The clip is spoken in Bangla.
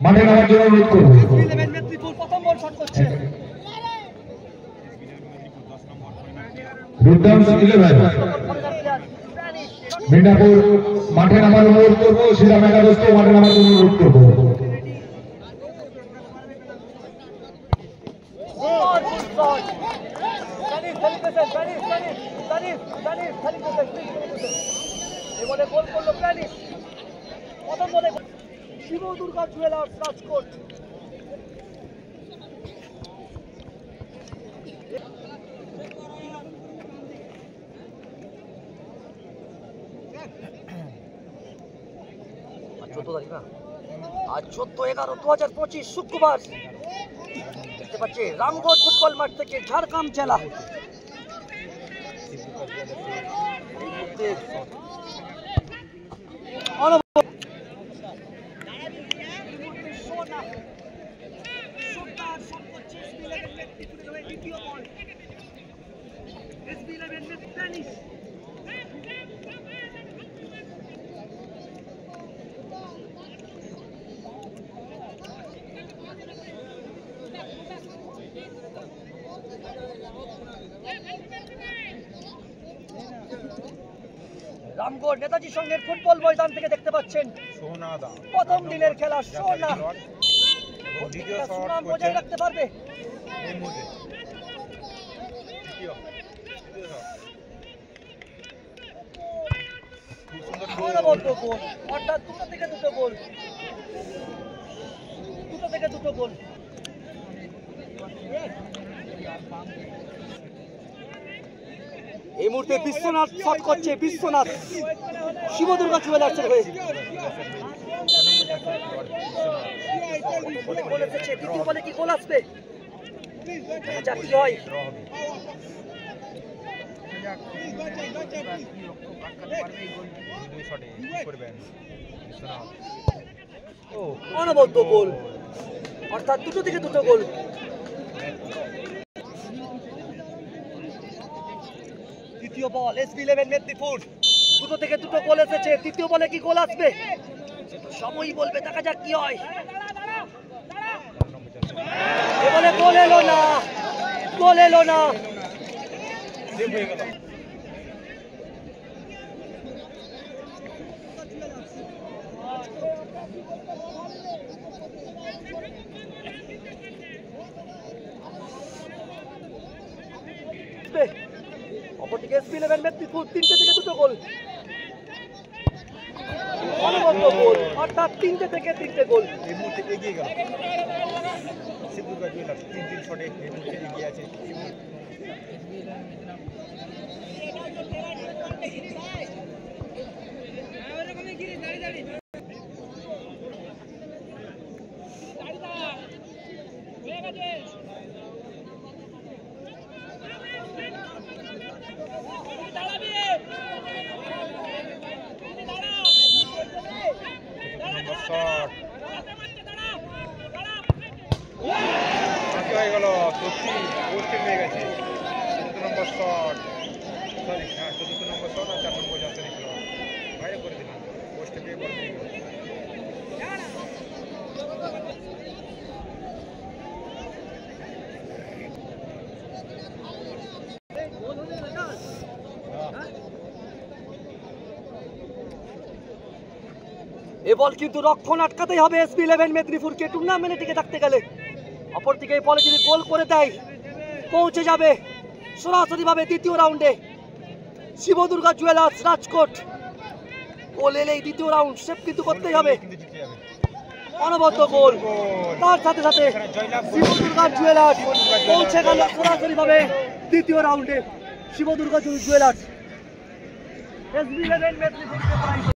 মাঠে নামার জন্য অনুরোধ করব। রুদ্রাংশ 11 মিনাপুর মাঠে নামার অনুরোধ করব। সিধা মেগাদোস্ত মাঠে নামার জন্য অনুরোধ করব। শিব দুর্গা জুয়েলার্স রাজকোট। আজ 14/11/2025 শুক্রবার দেখতে পাচ্ছি রামগড় ফুটবল মাঠ থেকে ঝাড়গ্রাম জেলা রামগড় নেতাজি সংঘের ফুটবল ময়দান থেকে দেখতে পাচ্ছেন প্রথম দিনের খেলা সোনা সুনাম বজায় রাখতে পারবে। অর্থাৎ দুটো থেকে দুটো গোল। এই মুহূর্তে বিশ্বনাথ শট করছে। বিশ্বনাথ শিব দুর্গা জুয়েলার্সের হয়ে দ্বিতীয় বলে কি গোল আসবে? যা কি হয় অনবদ্য গোল, অর্থাৎ দুটো থেকে দুটো গোল। তৃতীয় বল SB11 মেদিনীপুর, দুটো থেকে দুটো গোল এসেছে। তৃতীয় বলে কি গোল আসবে? সময়ই বলবে, দেখা যাক কি হয়। এবারে গোল এলো না, গোল এলো না। অপরদিকে SB11 মেদিনীপুর, তিনটে থেকে দুটো গোল। অনবদ্য গোল, অর্থাৎ তিনটে থেকে তিনটে গোল। এই মুহূর্তে এগিয়ে গেল শিব দুর্গা জুয়েলার্স। 3 শটে এই মুহূর্তে এগিয়ে আছে। হয়ে গেল সত্যি পোস্টে পেয়ে গেছে। 14 নম্বর শট, সরি হ্যাঁ 14 নম্বর শট আর 4 নম্বর যাচ্ছে নিল বাইরে করে দিলাম। পোস্টে পেয়ে বল পেয়ে গেল। এ বল কিন্তু রক্ষণ আটকাতেই হবে SB11 মেদিনীপুরকে টুর্নামেন্টে টিকে থাকতে গেলে। অপরদিকে এই বলে যদি গোল করে দেয় পৌঁছে যাবে সরাসরিভাবে দ্বিতীয় রাউন্ডে। শিব দুর্গা জুয়েলার্স রাজকোট গোল এলেই দ্বিতীয় রাউন্ড সেভ কিন্তু করতেই হবে। অনবদ্য গোল, তার সাথে সাথে শিব দুর্গা জুয়েলার্স পৌঁছে গেল সরাসরিভাবে দ্বিতীয় রাউন্ডে। Shiva Durga jewellers SB11 মেদিনীপুরকে